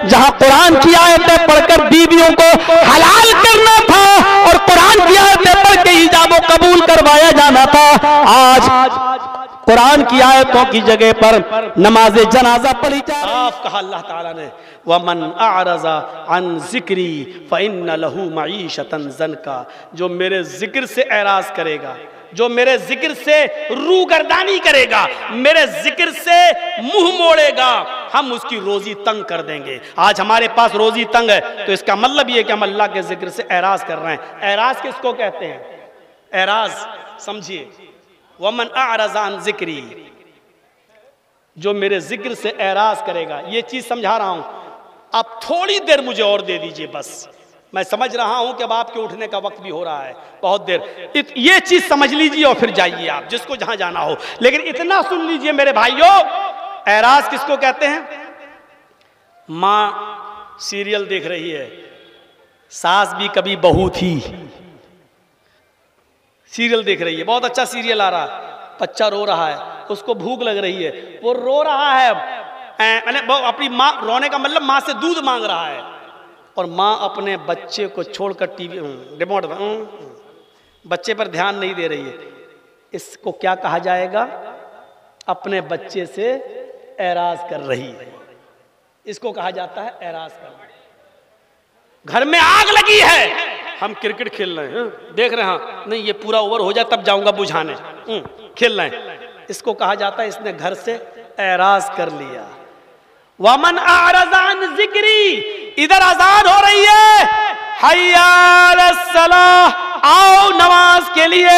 जहां कुरान की आयतें पढ़कर बीवियों को हलाल करना था और कुरान की आयतें पढ़ के हिजाब कबूल करवाया जाना था, आज कुरान की आयतों की जगह पर नमाज जनाजा पढ़ी जा रही है। कहा अल्लाह ताला ने, वमन अअरज़ा अन ज़िक्री फ़इन्न लहू मईशतन ज़नका, जो मेरे जिक्र से एराज करेगा, जो मेरे जिक्र से रूगर्दानी करेगा, मेरे जिक्र से मुंह मोड़ेगा, हम उसकी रोजी तंग कर देंगे। आज हमारे पास रोजी तंग है तो इसका मतलब ये कि हम अल्लाह के जिक्र से एराज कर रहे हैं। एराज किसको कहते हैं? एराज समझिए, वमन अअरज़ा अन ज़िक्री, जो मेरे जिक्र से एराज करेगा। ये चीज समझा रहा हूं, आप थोड़ी देर मुझे और दे दीजिए बस। मैं समझ रहा हूं कि अब आपके उठने का वक्त भी हो रहा है, बहुत देर। ये चीज समझ लीजिए और फिर जाइए आप जिसको जहां जाना हो, लेकिन इतना सुन लीजिए मेरे भाइयों, एराज किसको कहते हैं? मां सीरियल देख रही है, सास भी कभी बहू थी, सीरियल देख रही है, बहुत अच्छा सीरियल आ रहा है, बच्चा रो रहा है, उसको भूख लग रही है, वो रो रहा है, मैंने वो अपनी माँ, रोने का मतलब माँ से दूध मांग रहा है, और माँ अपने बच्चे को छोड़कर टीवी रिमोट बच्चे पर ध्यान नहीं दे रही है। इसको क्या कहा जाएगा? अपने बच्चे से एराज कर रही है, इसको कहा जाता है एराज करना। घर में आग लगी है, हम क्रिकेट खेल रहे हैं, देख रहे हैं, नहीं ये पूरा ओवर हो जाए तब जाऊंगा बुझाने, खेल रहे हैं, इसको कहा जाता है इसने घर से एराज कर लिया। वमन अअरज़ा अन ज़िक्री, इधर अजान हो रही है, हय्या अलस्सलाह, आओ नमाज के लिए,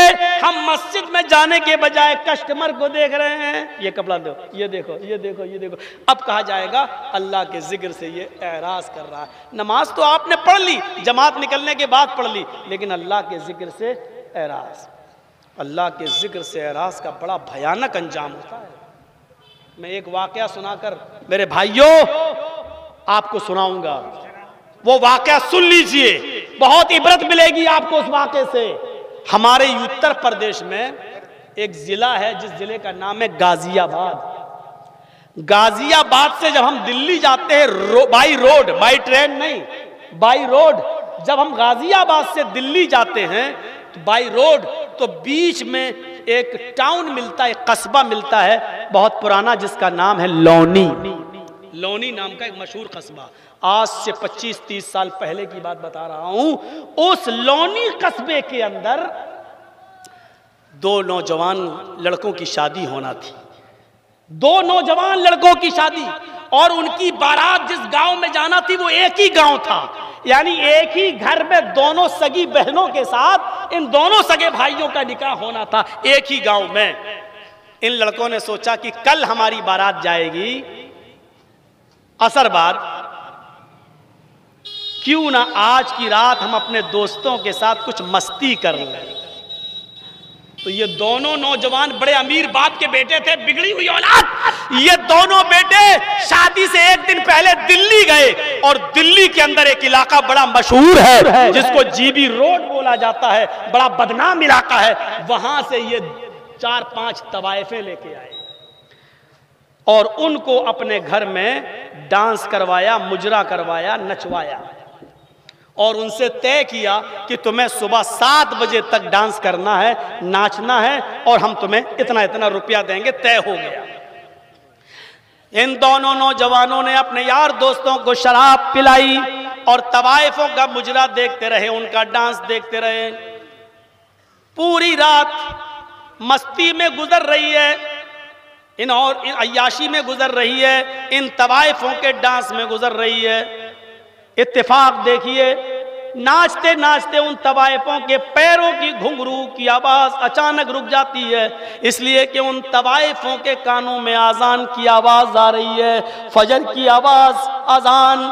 हम मस्जिद में जाने के बजाय कस्टमर को देख रहे हैं, ये कपड़ा दो, ये देखो, ये देखो, ये देखो। अब कहा जाएगा अल्लाह के जिक्र से ये एराज कर रहा है। नमाज तो आपने पढ़ ली, जमात निकलने के बाद पढ़ ली, लेकिन अल्लाह के जिक्र से एराज, अल्लाह के जिक्र से एराज का बड़ा भयानक अंजाम होता है। मैं एक वाकया सुनाकर मेरे भाइयों आपको सुनाऊंगा, वो वाकया सुन लीजिए, बहुत इबरत मिलेगी आपको उस वाकये से। हमारे उत्तर प्रदेश में एक जिला है जिस जिले का नाम है गाजियाबाद। गाजियाबाद से जब हम दिल्ली जाते हैं बाई रोड, बाई ट्रेन नहीं, बाई रोड, जब हम गाजियाबाद से दिल्ली जाते हैं तो बाई रोड, तो बीच में एक टाउन मिलता है, एक कस्बा मिलता है बहुत पुराना, जिसका नाम है लौनी। लौनी नाम का एक मशहूर कस्बा, आज से 25-30 साल पहले की बात बता रहा हूं। उस लौनी कस्बे के अंदर 2 नौजवान लड़कों की शादी होना थी, 2 नौजवान लड़कों की शादी, और उनकी बारात जिस गांव में जाना थी वो एक ही गांव था, यानी एक ही घर में दोनों सगी बहनों के साथ इन दोनों सगे भाइयों का निकाह होना था एक ही गांव में। इन लड़कों ने सोचा कि कल हमारी बारात जाएगी असर बाद, क्यों ना आज की रात हम अपने दोस्तों के साथ कुछ मस्ती कर लें। तो ये दोनों नौजवान बड़े अमीर बाप के बेटे थे, बिगड़ी हुई औलाद। ये दोनों बेटे शादी से एक दिन पहले दिल्ली गए, और दिल्ली के अंदर एक इलाका बड़ा मशहूर है जिसको जीबी रोड बोला जाता है, बड़ा बदनाम इलाका है। वहां से ये 4-5 तवाइफें लेके आए और उनको अपने घर में डांस करवाया, मुजरा करवाया, नचवाया, और उनसे तय किया कि तुम्हें सुबह 7 बजे तक डांस करना है, नाचना है, और हम तुम्हें इतना इतना रुपया देंगे। तय हो गया। इन दोनों नौजवानों ने अपने यार दोस्तों को शराब पिलाई और तवाइफों का मुजरा देखते रहे, उनका डांस देखते रहे। पूरी रात मस्ती में गुजर रही है, इन अय्याशी में गुजर रही है, इन तवाइफों के डांस में गुजर रही है। इत्तेफाक देखिए, नाचते नाचते उन तवाइफों के पैरों की घुंघरू की आवाज अचानक रुक जाती है, इसलिए कि उन तवाइफों के कानों में आजान की आवाज आ रही है, फजर की आवाज, अजान,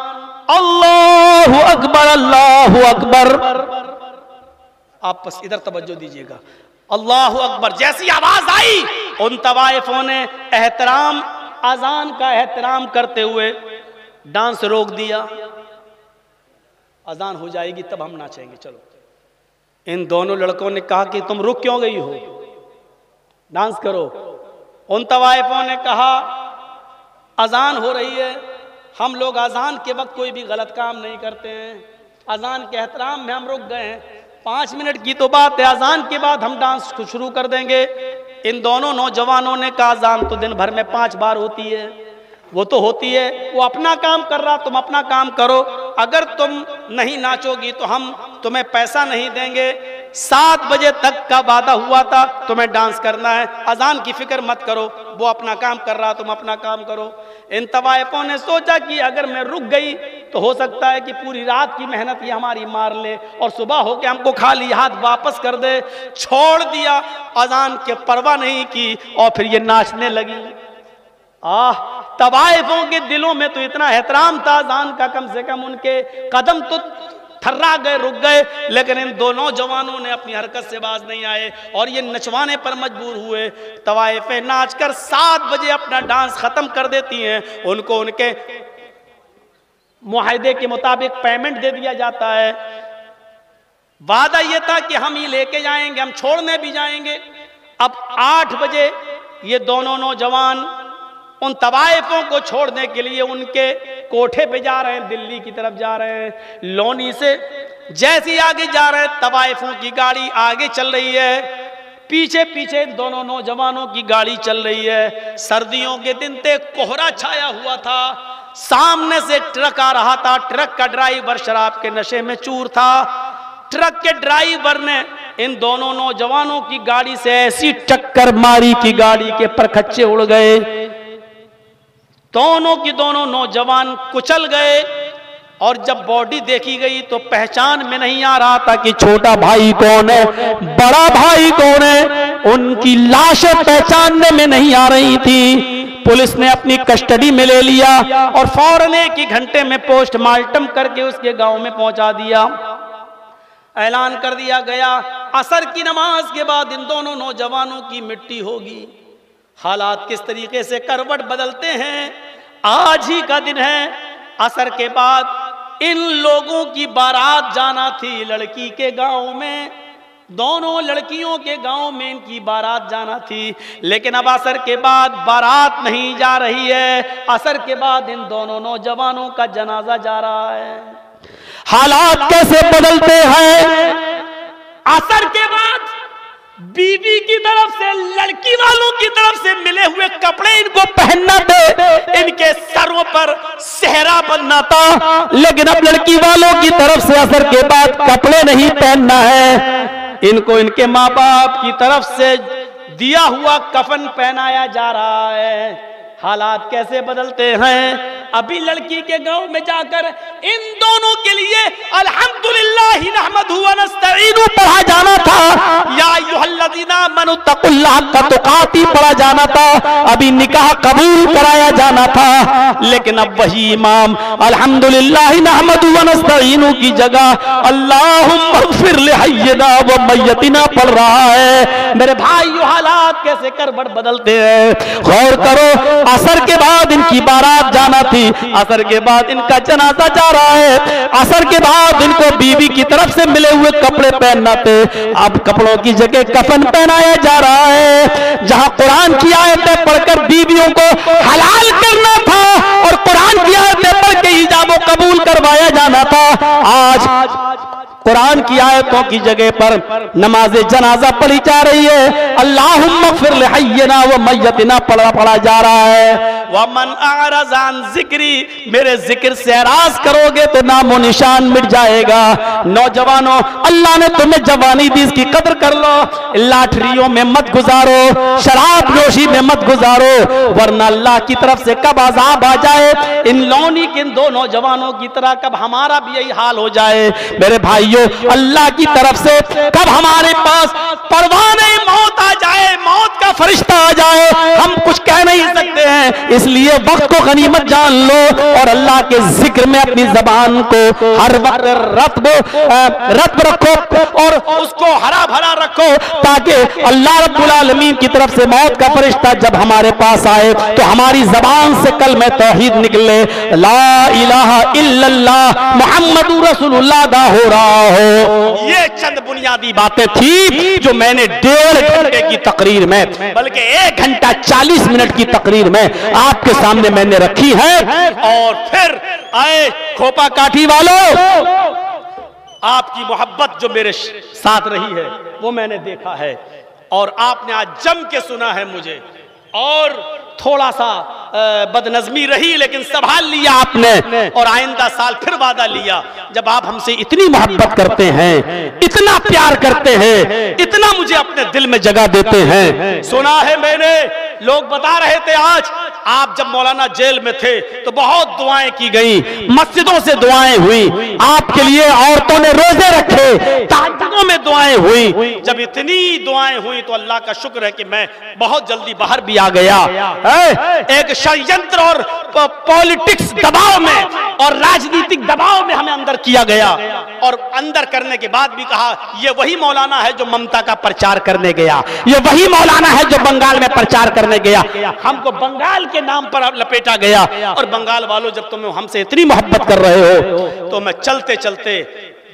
अल्लाहु अकबर, अल्लाहु अकबर। आप बस इधर तवज्जो दीजिएगा, अल्लाहु अकबर जैसी आवाज आई, उन तवाइफों ने एहतराम, अजान का एहतराम करते हुए डांस रोक दिया। अजान हो जाएगी तब हम नाचेंगे, चलो। इन दोनों लड़कों ने कहा कि तुम रुक क्यों गई हो, डांस करो। उन तवाइफों ने कहा अजान हो रही है, हम लोग अजान के वक्त कोई भी गलत काम नहीं करते हैं। अजान के एहतराम में हम रुक गए हैं। 5 मिनट की तो बात है, अजान के बाद हम डांस को शुरू कर देंगे। इन दोनों नौजवानों ने कहा अजान तो दिन भर में 5 बार होती है। वो तो होती है, वो अपना काम कर रहा, तुम अपना काम करो। अगर तुम नहीं नाचोगी तो हम तुम्हें पैसा नहीं देंगे। 7 बजे तक का वादा हुआ था, तुम्हें डांस करना है। अजान की फिक्र मत करो, वो अपना काम कर रहा, तुम अपना काम करो। इन तवाइफों ने सोचा कि अगर मैं रुक गई तो हो सकता है कि पूरी रात की मेहनत ये हमारी मार ले और सुबह होके हमको खाली हाथ वापस कर दे। छोड़ दिया, अजान के परवाह नहीं की और फिर ये नाचने लगी। तवाइफों के दिलों में तो इतना एहतराम था अजान का, कम से कम उनके कदम तो थर्रा गए, रुक गए। लेकिन इन दोनों जवानों ने अपनी हरकत से बाज नहीं आए और ये नचवाने पर मजबूर हुए। तवाइफे नाचकर 7 बजे अपना डांस खत्म कर देती हैं। उनको उनके मुआहदे के मुताबिक पेमेंट दे दिया जाता है। वादा ये था कि हम ही लेके जाएंगे, हम छोड़ने भी जाएंगे। अब 8 बजे ये दोनों नौजवान उन तवाइफों को छोड़ने के लिए उनके कोठे पे जा रहे हैं, दिल्ली की तरफ जा रहे हैं। लोनी से जैसे ही आगे जा रहे हैं, तवाइफों की गाड़ी आगे चल रही है, पीछे पीछे दोनों नौजवानों की गाड़ी चल रही है। सर्दियों के दिन थे, कोहरा छाया हुआ था। सामने से ट्रक आ रहा था। ट्रक का ड्राइवर शराब के नशे में चूर था। ट्रक के ड्राइवर ने इन दोनों नौजवानों की गाड़ी से ऐसी टक्कर मारी कि गाड़ी के परखच्चे उड़ गए। दोनों की दोनों नौजवान कुचल गए और जब बॉडी देखी गई तो पहचान में नहीं आ रहा था कि छोटा भाई कौन है, बड़ा भाई कौन है। उनकी लाशें पहचानने में नहीं आ रही थी। पुलिस ने अपनी कस्टडी में ले लिया और फौरन 1 ही घंटे में पोस्टमार्टम करके उसके गांव में पहुंचा दिया। ऐलान कर दिया गया असर की नमाज के बाद इन दोनों नौजवानों की मिट्टी होगी। हालात किस तरीके से करवट बदलते हैं। आज ही का दिन है, असर के बाद इन लोगों की बारात जाना थी लड़की के गांव में। दोनों लड़कियों के गांव में इनकी बारात जाना थी, लेकिन अब असर के बाद बारात नहीं जा रही है। असर के बाद इन दोनों नौजवानों का जनाजा जा रहा है। हालात कैसे बदलते हैं। असर के बाद बीवी की तरफ से, लड़की वालों की तरफ से मिले हुए कपड़े इनको पहनना थे, इनके सरों पर सेहरा बनना था। लेकिन अब लड़की वालों की तरफ से असर के बाद कपड़े नहीं पहनना है। इनको इनके माँ बाप की तरफ से दिया हुआ कफन पहनाया जा रहा है। हालात कैसे बदलते हैं। अभी लड़की के गांव में जाकर इन दोनों के लिए अल्हम्दुलिल्लाह नहमदुहु व नस्तईनु पढ़ा जाना था। या अय्युहल्लज़ीना आमनू तक़ुल्लाह हक़्क़ तुक़ाती पढ़ा जाना था। अभी निकाह कबूल कराया जाना था। लेकिन अब वही इमाम अल्हम्दुलिल्लाह नहमदुहु व नस्तईनु की जगह अल्लाहुम्मा इग़फिर लिहय्यिना व मय्यतिना पढ़ रहा है। मेरे भाइयों, हालात कैसे करवट बदलते हैं। गौर करो, असर के बाद इनकी बारात जाना थी, असर के बाद इनका जनाजा जा रहा है। असर के बाद इनको बीवी की तरफ से मिले हुए कपड़े पहनना थे, अब कपड़ों की जगह कफन पहनाया जा रहा है। जहां कुरान की आयतें पढ़कर बीवियों को हलाल करना था और कुरान की आयतें पढ़ के हिजाब कबूल करवाया जाना था, आज कुरान की आयतों की जगह पर नमाज जनाजा पढ़ी जा रही है। अल्लाहुम्मा इग़फिर लिहय्यिना व मय्यतिना पढ़ा जा रहा है। वमन अअरज़ अन ज़िक्री, मेरे जिक्र से एराज करोगे तो नामो निशान मिट जाएगा। नौजवानों, अल्लाह ने तुम्हें जवानी दी, इसकी कदर कर लो। लाठरियों में मत गुजारो, शराब नोशी में मत गुजारो, वरना अल्लाह की तरफ से कब अज़ाब आ जाए। इन लौनी के इन दो नौजवानों की तरह कब हमारा भी यही हाल हो जाए। मेरे भाइयों, अल्लाह की तरफ से कब हमारे पास परवाने मौत आ जाए, मौत का फरिश्ता आ जाए, हम कुछ कह नहीं सकते हैं। इसलिए वक्त को गनीमत जान लो और अल्लाह के जिक्र में अपनी जबान को हर वक्त रत्ब रखो और उसको हरा भरा रखो, ताकि अल्लाह रब्बुल आलमीन की तरफ से मौत का फरिश्ता जब हमारे पास आए तो हमारी जबान से कलमे तौहीद निकले, ला इलाहा इल्लल्लाह मुहम्मदुर रसूलुल्लाह दा हो रहा हो। ये चंद बुनियादी बुनियादी बातें थी जो मैंने 1.5 घंटे की तकरीर में, बल्कि 1 घंटा 40 मिनट की तकरीर में आपके सामने मैंने रखी है। और फिर आए खोपा काठी वालों, आपकी मोहब्बत जो मेरे साथ रही है वो मैंने देखा है, और आपने आज जम के सुना है मुझे, और थोड़ा सा बदनज़मी रही लेकिन संभाल लिया आपने, और आइंदा साल फिर वादा लिया। जब आप हमसे इतनी मोहब्बत करते हैं, इतना प्यार करते हैं, इतना मुझे अपने दिल में जगह देते हैं, सुना है मैंने, लोग बता रहे थे आज, आप जब मौलाना जेल में थे तो बहुत दुआएं की गई, मस्जिदों से दुआएं हुई आपके लिए, औरतों ने रोजे रखे, ताज्जुदों में दुआएं हुई। जब इतनी दुआएं हुई तो अल्लाह का शुक्र है कि मैं बहुत जल्दी बाहर भी आ गया। एक षड्यंत्र और पॉलिटिक्स दबाव में और राजनीतिक दबाव में हमें अंदर किया गया, और अंदर करने के बाद भी कहा ये वही मौलाना है जो ममता का प्रचार करने गया, ये वही मौलाना है जो बंगाल में प्रचार करने गया। हमको बंगाल के नाम पर लपेटा गया, और बंगाल वालों जब तुम हमसे इतनी मोहब्बत कर रहे हो तो मैं चलते चलते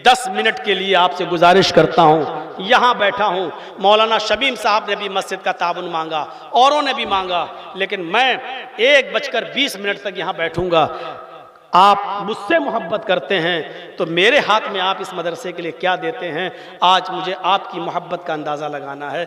10 मिनट के लिए आपसे गुजारिश करता हूं। यहां बैठा हूं, मौलाना शमीम साहब ने भी मस्जिद का ताबन मांगा, औरों ने भी मांगा, लेकिन मैं 1:20 तक यहां बैठूंगा। आप मुझसे मोहब्बत करते हैं तो मेरे हाथ में आप इस मदरसे के लिए क्या देते हैं, आज मुझे आपकी मोहब्बत का अंदाजा लगाना है।